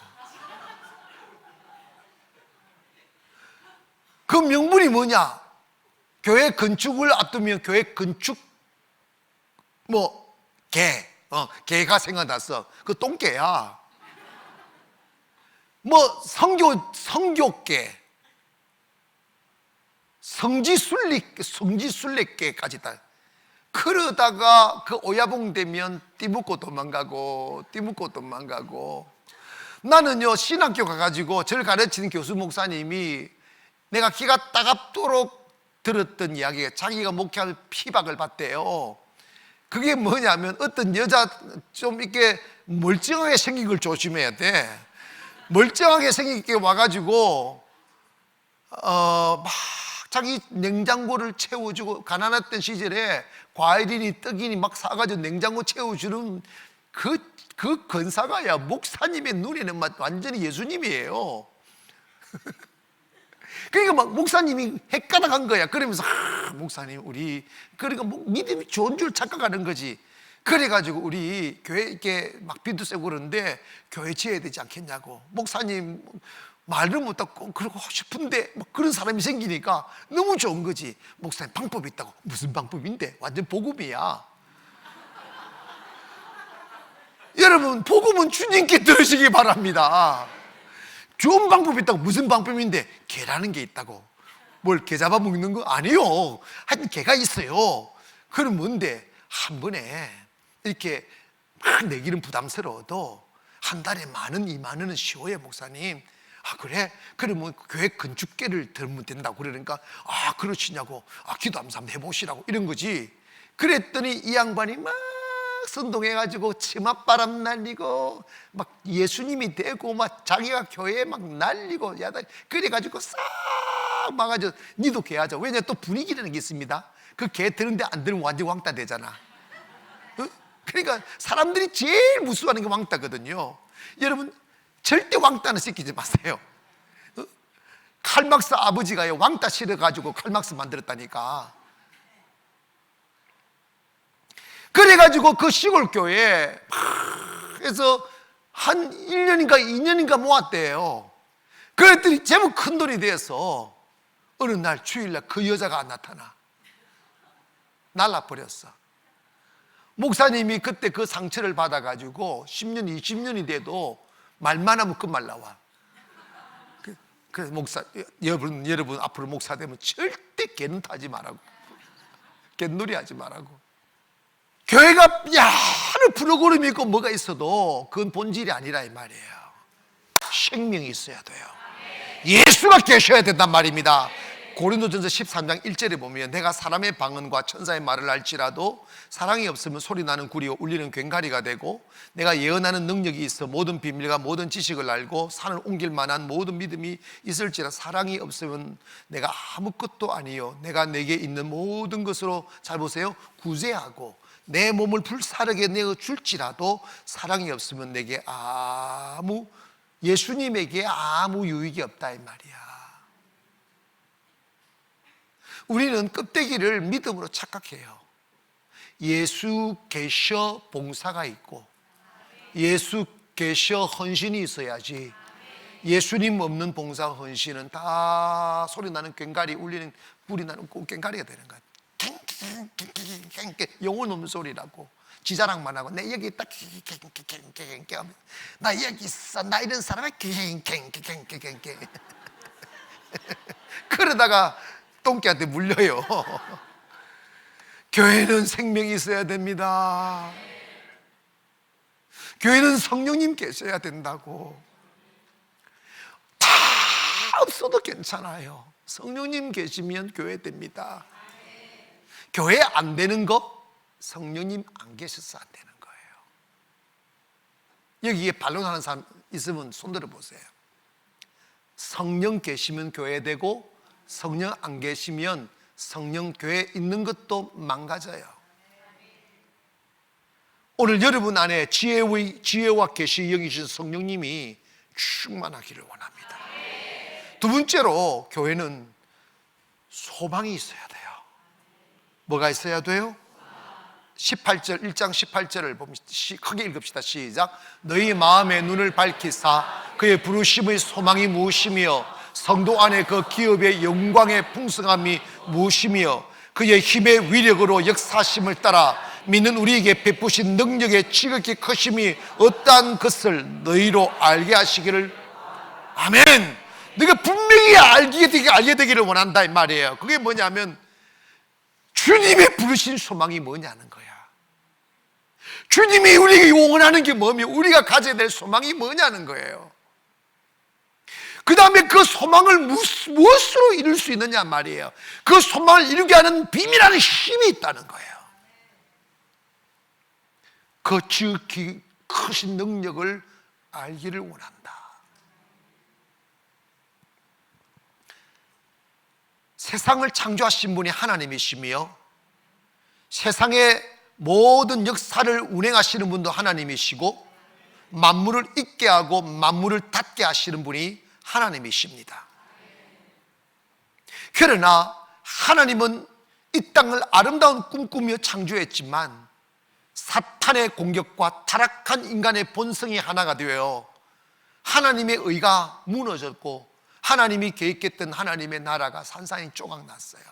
그 명분이 뭐냐? 교회 건축을 앞두면 교회 건축 개가 생각났어. 그 똥개야. 성교계, 성지순례계까지 다. 그러다가 그 오야봉 되면 띠묻고 도망가고. 나는요, 신학교 가가지고 저를 가르치는 교수 목사님이 내가 기가 따갑도록 들었던 이야기가, 자기가 목회하는 피박을 받대요. 그게 뭐냐면, 어떤 여자 좀 이렇게 멀쩡하게 생긴 걸 조심해야 돼. 멀쩡하게 생긴 게 와가지고 막 자기 냉장고를 채워주고, 가난했던 시절에 과일이니 떡이니 막 사가지고 냉장고 채워주는 그 건사가야 목사님의 눈에는 막 완전히 예수님이에요. 그러니까 막 목사님이 헷가닥한 거야. 그러면서 목사님 우리 그러니까 믿음이 좋은 줄 착각하는 거지. 그래가지고 우리 교회 이렇게 막 비도 세고 그러는데 교회 지어야 되지 않겠냐고. 목사님 말을 못하고 그러고 싶은데 막 그런 사람이 생기니까 너무 좋은 거지. 목사님 방법이 있다고. 무슨 방법인데? 완전 복음이야. 여러분, 복음은 주님께 들으시기 바랍니다. 좋은 방법이 있다고. 무슨 방법인데? 개라는 게 있다고. 뭘 개 잡아 먹는 거? 아니요. 하여튼 개가 있어요. 그럼 뭔데? 한 번에 이렇게 막 내기는 부담스러워도 한 달에 10,000원, 20,000원은 쉬워요, 목사님. 아, 그래? 그러면 교회 건축계를 들면 된다고. 그러니까 그러시냐고. 기도하면서 한번 해보시라고, 이런 거지. 그랬더니 이 양반이 막 선동해가지고 치맛바람 날리고 막 예수님이 되고 막 자기가 교회에 막 날리고 야다. 그래가지고 싹 막아줘. 니도 개 하자. 왜냐, 또 분위기라는 게 있습니다. 그 개 드는데 안 들으면 완전 왕따 되잖아. 그러니까 사람들이 제일 무서워하는 게 왕따거든요. 여러분, 절대 왕따는 시키지 마세요. 칼막스 아버지가 왕따 실어가지고 칼막스 만들었다니까. 그래가지고 그 시골 교회에 해서 한 1년인가 2년인가 모았대요. 그랬더니 제법 큰 돈이 돼서 어느 날 주일날 그 여자가 안 나타나. 날라버렸어. 목사님이 그때 그 상처를 받아가지고 10년, 20년이 돼도 말만 하면 그 말 나와. 그래서 여러분 앞으로 목사 되면 절대 개는 타지 말라고. 개놀이 하지 말라고. 교회가 여러 프로그램이 있고 뭐가 있어도 그건 본질이 아니라 이 말이에요. 생명이 있어야 돼요. 예수가 계셔야 된단 말입니다. 고린도전서 13장 1절에 보면 내가 사람의 방언과 천사의 말을 할지라도 사랑이 없으면 소리나는 구리와 울리는 괭가리가 되고, 내가 예언하는 능력이 있어 모든 비밀과 모든 지식을 알고 산을 옮길 만한 모든 믿음이 있을지라 사랑이 없으면 내가 아무것도 아니요 내가 내게 있는 모든 것으로, 잘 보세요, 구제하고 내 몸을 불사르게 내어 줄지라도 사랑이 없으면 내게 예수님에게 아무 유익이 없다 이 말이야. 우리는 껍데기를 믿음으로 착각해요. 예수 계셔 봉사가 있고 예수 계셔 헌신이 있어야지. 예수님 없는 봉사 헌신은 다 소리나는 괭가리, 울리는 불이 나는 괭가리가 되는 거야. 영혼 없는 소리라고. 지자랑만 하고 내 여기 있다, 나 여기 있어, 나 이런 사람이 그러다가 똥개한테 물려요. 교회는 생명이 있어야 됩니다. 교회는 성령님 계셔야 된다고. 다 없어도 괜찮아요. 성령님 계시면 교회 됩니다. 교회 안 되는 거, 성령님 안 계셔서 안 되는 거예요. 여기에 반론하는 사람 있으면 손 들어 보세요. 성령 계시면 교회 되고 성령 안 계시면 성령 교회에 있는 것도 망가져요. 오늘 여러분 안에 지혜와 계시 여기신 성령님이 충만하기를 원합니다. 두 번째로 교회는 소망이 있어야 돼요. 뭐가 있어야 돼요? 18절, 1장 18절을 보면 크게 읽읍시다. 시작. 너희 마음의 눈을 밝히사 그의 부르심의 소망이 무엇이며 성도 안에 그 기업의 영광의 풍성함이 무엇이며 그의 힘의 위력으로 역사심을 따라 믿는 우리에게 베푸신 능력의 지극히 크심이 어떠한 것을 너희로 알게 하시기를. 아멘. 너희가 분명히 알게 되기를 원한다 이 말이에요. 그게 뭐냐면 주님의 부르신 소망이 뭐냐는 거야. 주님이 우리에게 원하는 게 뭐며 우리가 가져야 될 소망이 뭐냐는 거예요. 그 다음에 그 소망을 무엇으로 이룰 수 있느냐 말이에요. 그 소망을 이루게 하는 비밀하는 힘이 있다는 거예요. 그 지극히 크신 능력을 알기를 원한다. 세상을 창조하신 분이 하나님이시며 세상의 모든 역사를 운행하시는 분도 하나님이시고 만물을 있게 하고 만물을 닫게 하시는 분이 하나님이십니다. 그러나 하나님은 이 땅을 아름다운 꿈 꾸며 창조했지만 사탄의 공격과 타락한 인간의 본성이 하나가 되어 하나님의 의가 무너졌고 하나님이 계획했던 하나님의 나라가 산산이 조각났어요.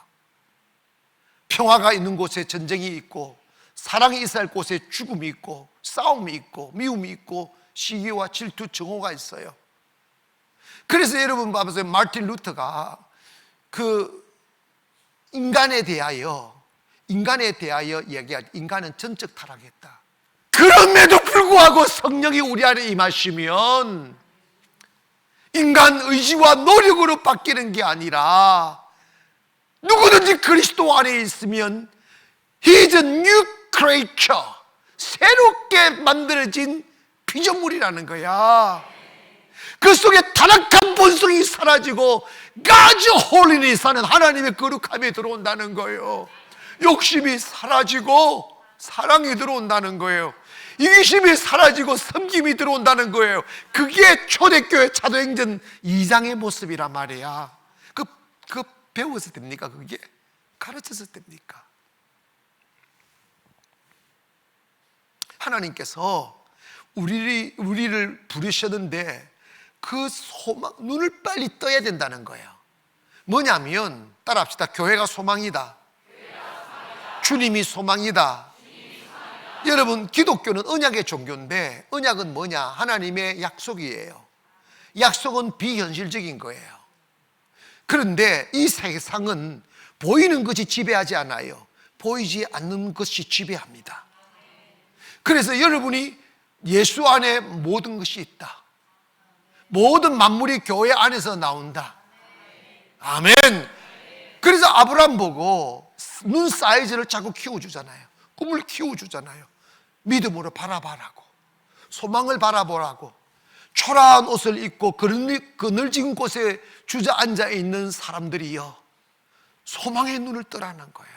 평화가 있는 곳에 전쟁이 있고 사랑이 있어야 할 곳에 죽음이 있고 싸움이 있고 미움이 있고 시기와 질투, 증오가 있어요. 그래서 여러분 봐보세요. 마틴 루터가 그 인간에 대하여 이야기할 인간은 전적 타락했다. 그럼에도 불구하고 성령이 우리 안에 임하시면 인간 의지와 노력으로 바뀌는 게 아니라 누구든지 그리스도 안에 있으면 He is a new creature, 새롭게 만들어진 피조물이라는 거야. 그 속에 타락한 본성이 사라지고 God's holiness 하는 하나님의 거룩함이 들어온다는 거예요. 욕심이 사라지고 사랑이 들어온다는 거예요. 이기심이 사라지고 섬김이 들어온다는 거예요. 그게 초대교회 사도행전 2장의 모습이란 말이야. 그 배워서 됩니까? 그게 가르쳐서 됩니까? 하나님께서 우리를 부르셨는데 그 소망, 눈을 빨리 떠야 된다는 거예요. 뭐냐면 따라합시다. 교회가 소망이다. 주님이 소망이다. 여러분, 기독교는 언약의 종교인데 언약은 뭐냐? 하나님의 약속이에요. 약속은 비현실적인 거예요. 그런데 이 세상은 보이는 것이 지배하지 않아요. 보이지 않는 것이 지배합니다. 그래서 여러분이 예수 안에 모든 것이 있다. 모든 만물이 교회 안에서 나온다. 아멘. 그래서 아브라함 보고 눈 사이즈를 자꾸 키워주잖아요. 꿈을 키워주잖아요. 믿음으로 바라보라고, 소망을 바라보라고. 초라한 옷을 입고 그늘진 곳에 주저앉아 있는 사람들이요, 소망의 눈을 뜨라는 거예요.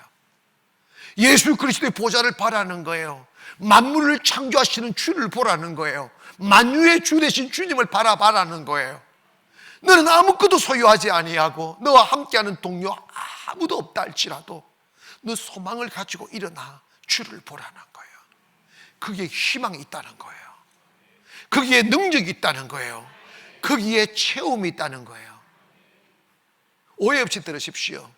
예수 그리스도의 보좌를 바라는 거예요. 만물을 창조하시는 주를 보라는 거예요. 만유의 주 되신 주님을 바라봐라는 거예요. 너는 아무것도 소유하지 아니하고 너와 함께하는 동료 아무도 없다 할지라도 너 소망을 가지고 일어나 주를 보라는 거예요. 거기에 희망이 있다는 거예요. 거기에 능력이 있다는 거예요. 거기에 체험이 있다는 거예요. 오해 없이 들으십시오.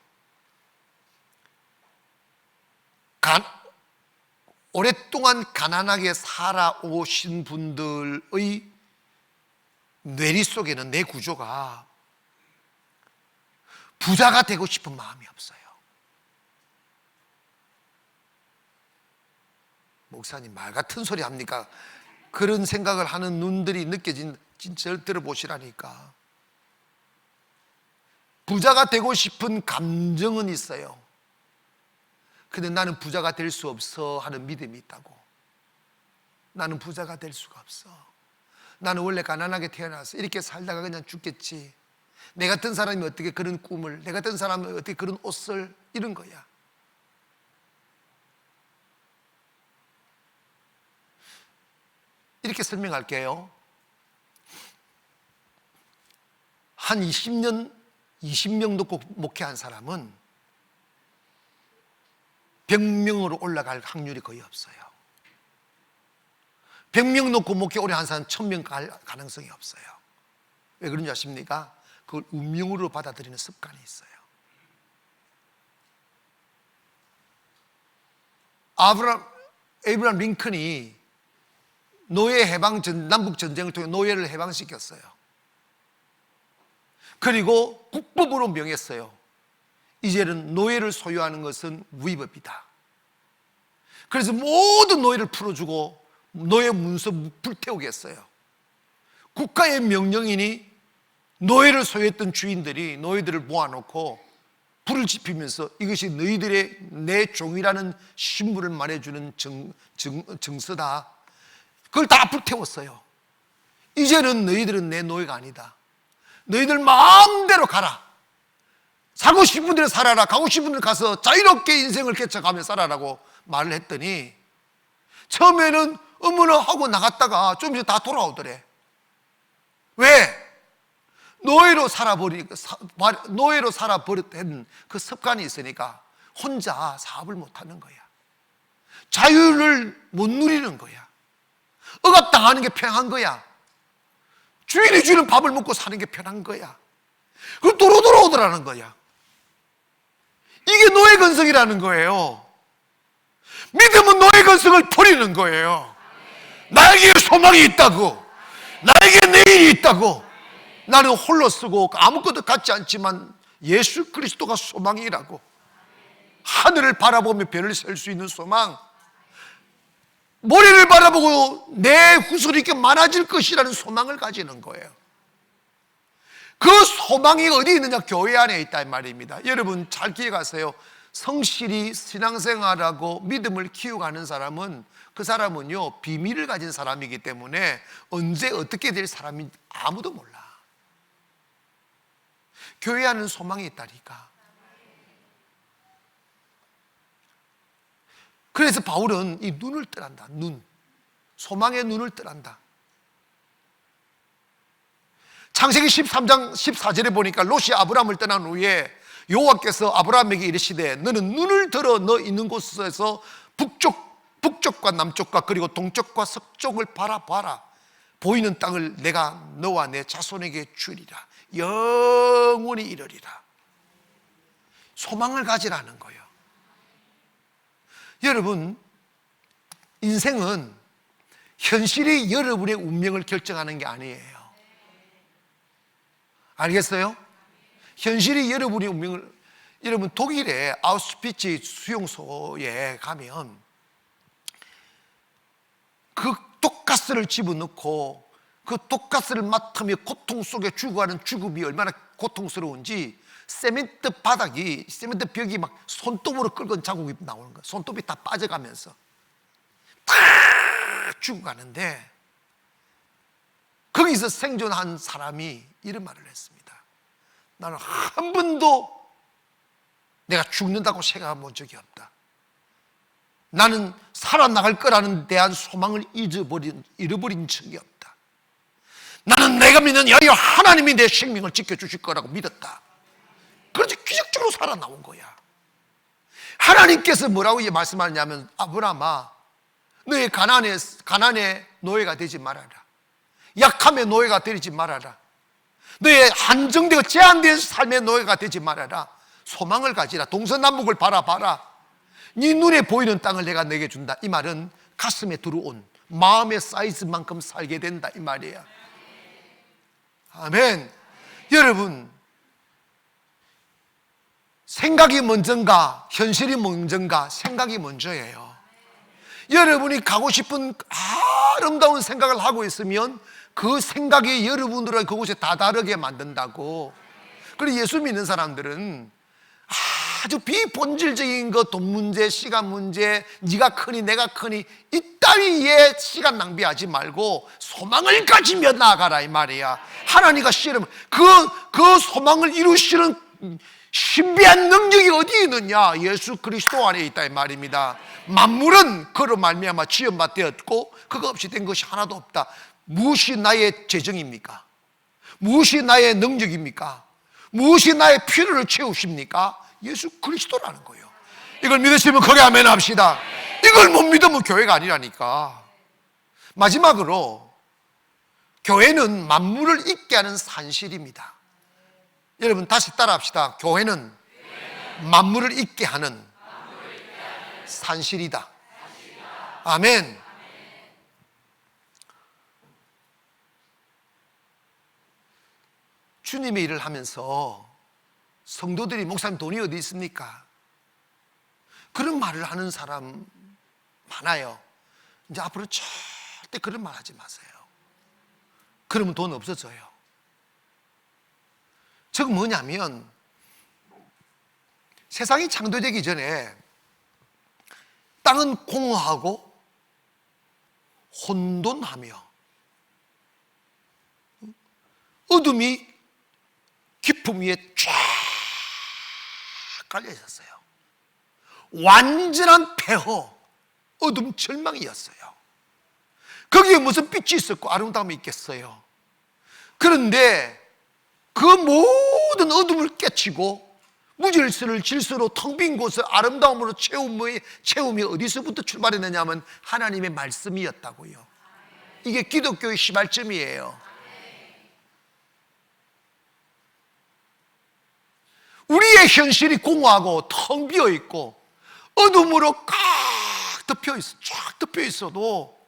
오랫동안 가난하게 살아오신 분들의 뇌리 속에는 내 구조가 부자가 되고 싶은 마음이 없어요. 목사님 말 같은 소리 합니까? 그런 생각을 하는 눈들이 느껴진 진짜 들어보시라니까. 부자가 되고 싶은 감정은 있어요. 근데 나는 부자가 될 수 없어 하는 믿음이 있다고. 나는 부자가 될 수가 없어. 나는 원래 가난하게 태어나서 이렇게 살다가 그냥 죽겠지. 내 같은 사람이 어떻게 그런 꿈을, 내 같은 사람이 어떻게 그런 옷을, 이런 거야. 이렇게 설명할게요. 한 20명 놓고 목회한 사람은 100명으로 올라갈 확률이 거의 없어요. 100명 놓고 목회 오래 한 사람 1000명 갈 가능성이 없어요. 왜 그런지 아십니까? 그걸 운명으로 받아들이는 습관이 있어요. 에이브람 링컨이 노예 해방 남북 전쟁을 통해 노예를 해방시켰어요. 그리고 국법으로 명했어요. 이제는 노예를 소유하는 것은 위법이다. 그래서 모든 노예를 풀어주고 노예 문서 불태우겠어요. 국가의 명령이니 노예를 소유했던 주인들이 노예들을 모아놓고 불을 지피면서 이것이 너희들의 내 종이라는 신분을 말해주는 증서다. 그걸 다 불태웠어요. 이제는 너희들은 내 노예가 아니다. 너희들 마음대로 가라. 사고 싶은 대로 살아라. 가고 싶은 데로 가서 자유롭게 인생을 개척하며 살아라고 말을 했더니 처음에는 어머나 하고 나갔다가 좀 이제 다 돌아오더래. 왜? 노예로 살아버렸던 그 습관이 있으니까 혼자 사업을 못하는 거야. 자유를 못 누리는 거야. 억압당하는 게 편한 거야. 주인이 주는 밥을 먹고 사는 게 편한 거야. 그럼 도로 돌아오더라는 거야. 이게 노예 근성이라는 거예요. 믿음은 노예 근성을 버리는 거예요. 나에게 소망이 있다고, 나에게 내일이 있다고. 나는 홀로 쓰고 아무것도 갖지 않지만 예수 그리스도가 소망이라고. 하늘을 바라보며 별을 셀 수 있는 소망, 모래를 바라보고 내 후손이 이렇게 많아질 것이라는 소망을 가지는 거예요. 그 소망이 어디 있느냐? 교회 안에 있다 이 말입니다. 여러분 잘 기억하세요. 성실히 신앙생활하고 믿음을 키워가는 사람은 그 사람은요 비밀을 가진 사람이기 때문에 언제 어떻게 될 사람이 아무도 몰라. 교회 안에는 소망이 있다니까. 그래서 바울은 이 눈을 뜨란다. 눈, 소망의 눈을 뜨란다. 창세기 13장 14절에 보니까 롯이 아브라함을 떠난 후에 여호와께서 아브라함에게 이르시되 너는 눈을 들어 너 있는 곳에서 북쪽과 남쪽과 그리고 동쪽과 서쪽을 바라봐라. 보이는 땅을 내가 너와 내 자손에게 주리라. 영원히 이르리라. 소망을 가지라는 거예요. 여러분, 인생은 현실이 여러분의 운명을 결정하는 게 아니에요. 알겠어요? 현실이 여러분의 운명을, 여러분 독일의 아우슈비츠 수용소에 가면 그 독가스를 집어넣고 그 독가스를 맡으며 고통 속에 죽어가는 죽음이 얼마나 고통스러운지 세멘트 바닥이, 세멘트 벽이 막 손톱으로 긁은 자국이 나오는 거예요. 손톱이 다 빠져가면서 다 죽어가는데 거기서 생존한 사람이 이런 말을 했습니다. 나는 한 번도 내가 죽는다고 생각해 본 적이 없다. 나는 살아나갈 거라는 대한 소망을 잃어버린 적이 없다. 나는 내가 믿는 여호와 하나님이 내 생명을 지켜주실 거라고 믿었다. 그런지 기적적으로 살아나온 거야. 하나님께서 뭐라고 말씀하느냐면 아브라함아, 너의 가난의 노예가 되지 말아라. 약함의 노예가 되지 말아라. 너의 한정되고 제한된 삶의 노예가 되지 말아라. 소망을 가지라. 동서남북을 바라봐라. 네 눈에 보이는 땅을 내가 내게 준다. 이 말은 가슴에 들어온 마음의 사이즈만큼 살게 된다 이 말이에요. 아멘. 여러분, 생각이 먼저인가 현실이 먼저인가? 생각이 먼저예요. 여러분이 가고 싶은 아름다운 생각을 하고 있으면 그 생각이 여러분들을 그곳에 다다르게 만든다고. 그리고 예수 믿는 사람들은 아주 비본질적인 거, 돈 문제, 시간 문제, 네가 크니 내가 크니 이 따위에 시간 낭비하지 말고 소망을 가지며 나아가라 이 말이야. 하나님과 씨름, 그 소망을 이루시는 신비한 능력이 어디 있느냐? 예수 그리스도 안에 있다 이 말입니다. 만물은 그로 말미암아 지음받되었고 그거 없이 된 것이 하나도 없다. 무엇이 나의 재정입니까? 무엇이 나의 능력입니까? 무엇이 나의 필요를 채우십니까? 예수 그리스도라는 거예요. 이걸 믿으시면 거기 아멘 합시다. 이걸 못 믿으면 교회가 아니라니까. 마지막으로 교회는 만물을 있게 하는 산실입니다. 여러분 다시 따라 합시다. 교회는 만물을 있게 하는 산실이다. 아멘. 주님의 일을 하면서 성도들이 목사님 돈이 어디 있습니까? 그런 말을 하는 사람 많아요. 이제 앞으로 절대 그런 말 하지 마세요. 그러면 돈 없어져요. 즉 뭐냐면 세상이 창조되기 전에 땅은 공허하고 혼돈하며 어둠이 깊음 위에 쫙 깔려 있었어요. 완전한 폐허, 어둠 절망이었어요. 거기에 무슨 빛이 있었고 아름다움이 있겠어요. 그런데 그 모든 어둠을 깨치고 무질서를 질서로 텅 빈 곳을 아름다움으로 채움이 어디서부터 출발했느냐면 하나님의 말씀이었다고요. 이게 기독교의 시발점이에요. 우리의 현실이 공허하고 텅 비어 있고 어둠으로 꽉 덮여 있어도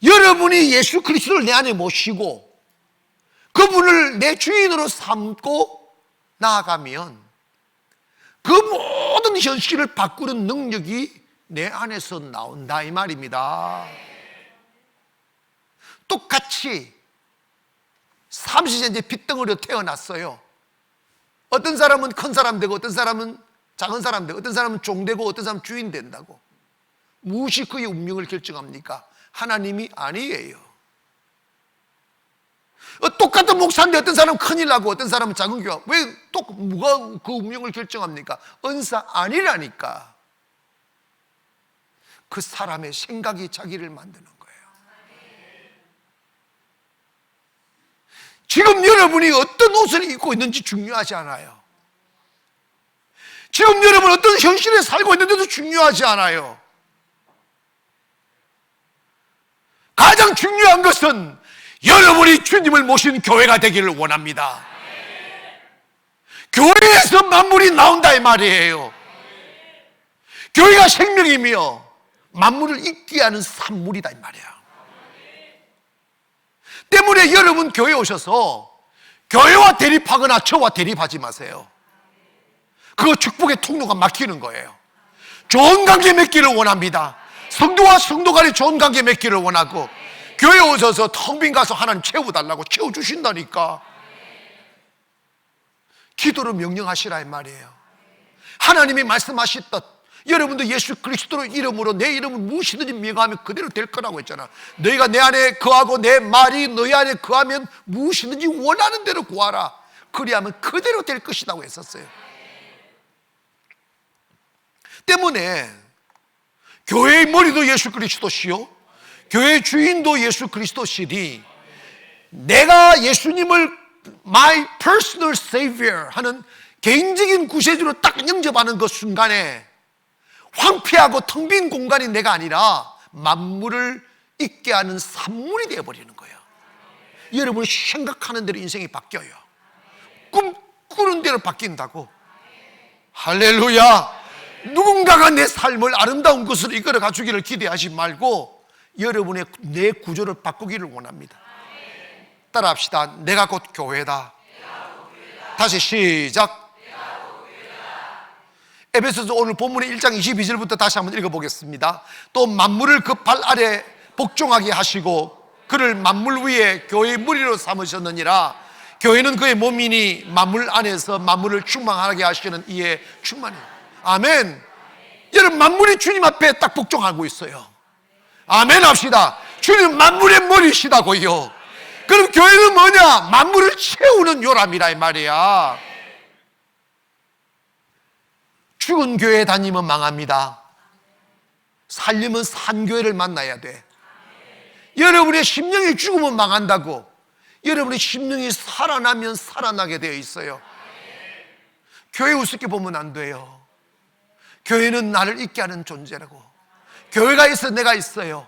여러분이 예수 그리스도를 내 안에 모시고 그분을 내 주인으로 삼고 나아가면 그 모든 현실을 바꾸는 능력이 내 안에서 나온다 이 말입니다. 똑같이 삼시세제 핏덩어리로 태어났어요. 어떤 사람은 큰 사람 되고 어떤 사람은 작은 사람 되고 어떤 사람은 종 되고 어떤 사람은 주인 된다고. 무엇이 그의 운명을 결정합니까? 하나님이 아니에요. 똑같은 목사인데 어떤 사람은 큰일 나고 어떤 사람은 작은 교회. 왜 누가 그 운명을 결정합니까? 은사 아니라니까. 그 사람의 생각이 자기를 만드는 거예요. 지금 여러분이 어떤 옷을 입고 있는지 중요하지 않아요. 지금 여러분 어떤 현실에 살고 있는데도 중요하지 않아요. 가장 중요한 것은 여러분이 주님을 모신 교회가 되기를 원합니다. 교회에서 만물이 나온다 이 말이에요. 교회가 생명이며 만물을 있게 하는 산물이다 이 말이야. 때문에 여러분 교회에 오셔서 교회와 대립하거나 저와 대립하지 마세요. 그거 축복의 통로가 막히는 거예요. 좋은 관계 맺기를 원합니다. 성도와 성도 간에 좋은 관계 맺기를 원하고 교회에 오셔서 텅 빈 가서 하나님 채워달라고 채워주신다니까. 기도로 명령하시라 이 말이에요. 하나님이 말씀하셨듯 여러분도 예수 그리스도 이름으로 내 이름을 무엇이든지 명하면 그대로 될 거라고 했잖아. 너희가 내 안에 거하고 내 말이 너희 안에 거하면 무엇이든지 원하는 대로 구하라. 그리하면 그대로 될 것이라고 했었어요. 때문에 교회의 머리도 예수 그리스도시요 교회의 주인도 예수 그리스도시니 내가 예수님을 My personal savior 하는 개인적인 구세주로 딱 영접하는 그 순간에 황폐하고 텅 빈 공간이 내가 아니라 만물을 있게 하는 산물이 되어버리는 거예요. 여러분이 생각하는 대로 인생이 바뀌어요. 꿈꾸는 대로 바뀐다고. 할렐루야. 누군가가 내 삶을 아름다운 것으로 이끌어 가주기를 기대하지 말고 여러분의 내 구조를 바꾸기를 원합니다. 따라합시다. 내가 곧 교회다. 다시 시작. 에베소서 오늘 본문의 1장 22절부터 다시 한번 읽어보겠습니다. 또 만물을 그 발 아래 복종하게 하시고 그를 만물 위에 교회의 머리로 삼으셨느니라. 교회는 그의 몸이니 만물 안에서 만물을 충만하게 하시는 이의 충만이에요. 아멘. 여러분 만물이 주님 앞에 딱 복종하고 있어요. 아멘 합시다. 주님 만물의 머리시다고요. 그럼 교회는 뭐냐? 만물을 채우는 요람이라 이 말이야. 죽은 교회 다니면 망합니다. 살려면 산 교회를 만나야 돼. 여러분의 심령이 죽으면 망한다고. 여러분의 심령이 살아나면 살아나게 되어 있어요. 교회 우습게 보면 안 돼요. 교회는 나를 있게 하는 존재라고. 교회가 있어 내가 있어요.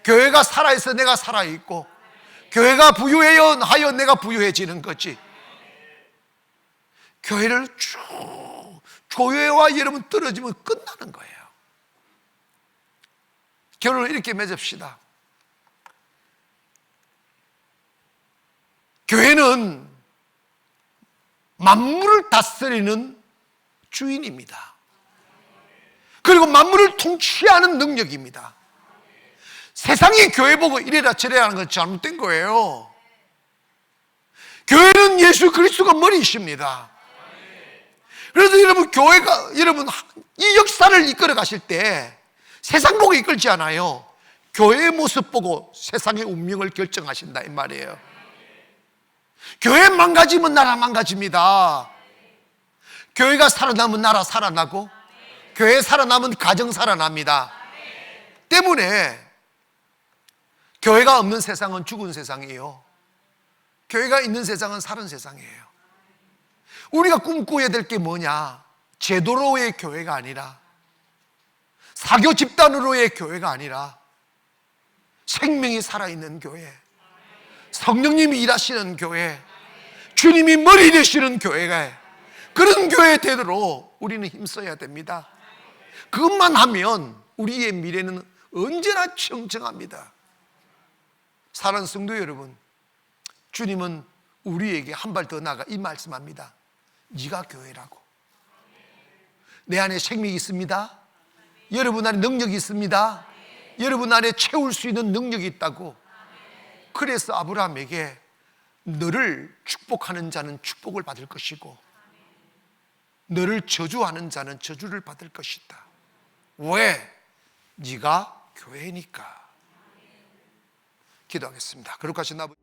교회가 살아있어 내가 살아있고 교회가 부유해요 하여 내가 부유해지는 거지. 교회를 쭉 교회와 여러분 떨어지면 끝나는 거예요. 결론을 이렇게 맺읍시다. 교회는 만물을 다스리는 주인입니다. 그리고 만물을 통치하는 능력입니다. 세상이 교회 보고 이래라 저래라 하는 건 잘못된 거예요. 교회는 예수 그리스도가 머리이십니다. 그래서 여러분, 교회가, 여러분, 이 역사를 이끌어 가실 때 세상 보고 이끌지 않아요. 교회의 모습 보고 세상의 운명을 결정하신다, 이 말이에요. 교회 망가지면 나라 망가집니다. 교회가 살아남으면 나라 살아나고, 교회 살아남으면 가정 살아납니다. 때문에 교회가 없는 세상은 죽은 세상이에요. 교회가 있는 세상은 살은 세상이에요. 우리가 꿈꿔야 될 게 뭐냐? 제도로의 교회가 아니라, 사교 집단으로의 교회가 아니라, 생명이 살아있는 교회, 성령님이 일하시는 교회, 주님이 머리 되시는 교회가, 그런 교회 되도록 우리는 힘써야 됩니다. 그것만 하면 우리의 미래는 언제나 청정합니다. 사랑하는 성도 여러분, 주님은 우리에게 한 발 더 나아가 이 말씀합니다. 네가 교회라고. 내 안에 생명이 있습니다. 여러분 안에 능력이 있습니다. 여러분 안에 채울 수 있는 능력이 있다고. 그래서 아브라함에게 너를 축복하는 자는 축복을 받을 것이고 너를 저주하는 자는 저주를 받을 것이다. 왜? 네가 교회니까. 기도하겠습니다. 거룩하신 아버지,